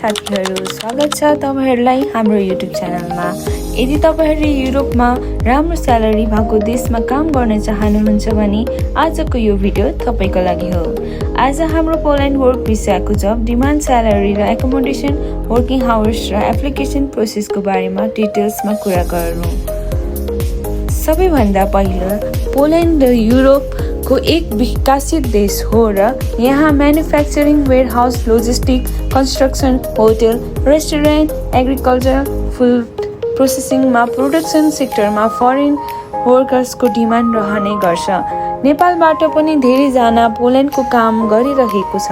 साथीहरु, स्वागत छ तपाईहरुलाई हाम्रो YouTube च्यानलमा। यदि तपाईहरु युरोपमा राम्रो स्यालेरी भएको देशमा काम गर्न चाहनुहुन्छ भने आजको यो भिडियो तपाईको लागि हो। आज हाम्रो पोल्यान्ड वर्क भिसाको जब डिमान्ड, स्यालेरी र एकोमोडेसन, वर्किङ आवर्स र एप्लिकेसन प्रोसेसको बारेमा डिटेल्समा कुरा गरौँ। सबैभन्दा पहिलो पोल्यान्ड युरोपको एक विकसित देश हो र यहाँ manufacturing, warehouse, logistic, construction, hotel, restaurant, agriculture, food प्रोसेसिङमा, प्रोडक्सन सेक्टरमा फरेन वर्कर्सको डिमान्ड रहने गर्छ। नेपालबाट पनि धेरैजना पोल्यान्डको काम गरिरहेको छ।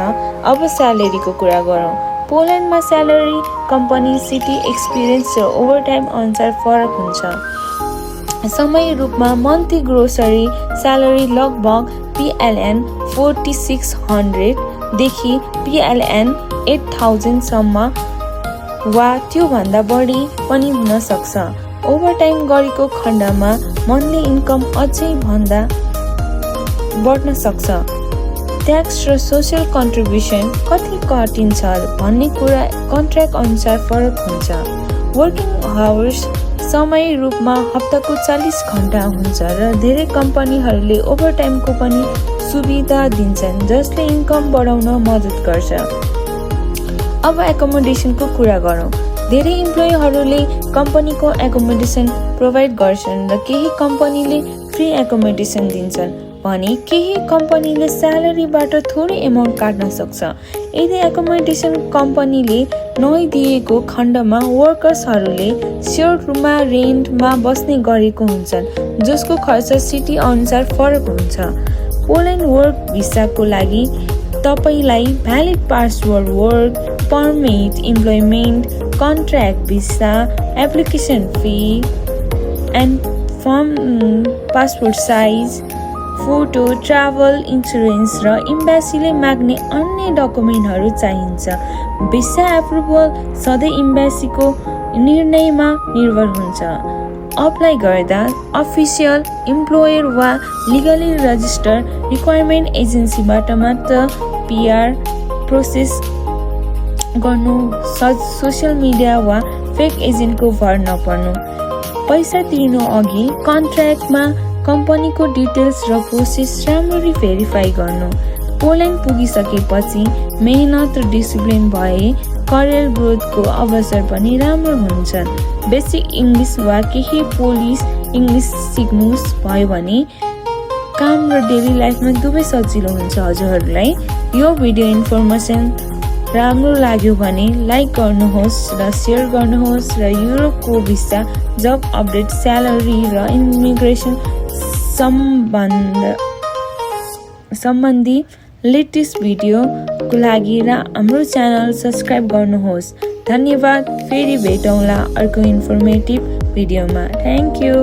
अब स्यालेरीको कुरा गरौँ। पोल्यान्डमा स्यालेरी कम्पनी, सिटी, एक्सपिरियन्स र ओभरटाइम अनुसार फरक हुन्छ। समय रूपमा मन्थली ग्रोसरी स्यालेरी लगभग PLN 4600 देखि PLN 8000 सम्म वा त्यो भन्दा बढी पनि हुन सक्छ। ओभरटाइम गरेको खण्डमा मन्थली इन्कम अझै भन्दा बढ्न सक्छ। ट्याक्स र सोशल कन्ट्रिब्युसन कति कटिन्छ भन्ने कुरा कन्ट्र्याक्ट अनुसार फरक हुन्छ। वर्किङ आवर्स समय रूपमा हप्ताको 40 घण्टा हुन्छ र धेरै कम्पनीहरूले ओभरटाइमको पनि सुविधा दिन्छन् जसले इन्कम बढाउन मद्दत गर्छ। अब एकोमोडेसनको कुरा गरौँ। धेरै इम्प्लोइहरूले कम्पनीको एकोमोडेसन प्रोभाइड गर्छन् र केही कम्पनीले फ्री एकोमोडेसन दिन्छन् भने केही कम्पनीले स्यालेरीबाट थोरै एमाउन्ट काट्न सक्छ। यदि एकोमोडेसन कम्पनीले नदिएको खण्डमा वर्कर्सहरूले सेयर रुममा रेन्टमा बस्ने गरेको हुन्छन् जसको खर्च सिटी अनुसार फरक हुन्छ। पोल्यान्ड वर्क भिसाको लागि तपाईलाई valid passport, work permit, employment contract visa, application fee and form, passport size photo, travel insurance र इम्बेसीले माग्ने अन्य डकुमेन्टहरू चाहिन्छ। भिसा एप्रुभल सधैँ इम्बेसीको निर्णयमा निर्भर हुन्छ। अप्लाई गर्दा अफिसियल इम्प्लोयर वा लिगली रजिस्टर रिक्वायरमेन्ट एजेन्सीबाट मात्र PR प्रोसेस गर्नु। सोसियल मिडिया वा फेक एजेन्टको भर नपर्नु। पैसा तिर्नु अघि कन्ट्र्याक्टमा कम्पनीको डिटेल्स र प्रोसेस राम्ररी भेरिफाई गर्नु। पोल्यान्ड पुगिसकेपछि मेहनत र डिसिप्लिन भए करियर ग्रोथको अवसर पनि राम्रो हुन्छ। बेसिक इङ्ग्लिस वा केही पोलिस इङ्ग्लिस सिक्नुस् भयो भने काम र डेली लाइफमा दुवै सजिलो हुन्छ। हजुरहरूलाई यो भिडियो इन्फर्मेसन राम्रो लाग्यो भने लाइक गर्नुहोस् र सेयर गर्नुहोस् र युरोपको भिसा, जब अपडेट, स्यालेरी र इमिग्रेसन सम्बन्धी लेटेस्ट भिडियोको लागि हाम्रो च्यानल सब्स्क्राइब गर्नुहोस्। धन्यवाद। फेरि भेटौँला अर्को इन्फर्मेटिभ भिडियोमा। Thank you.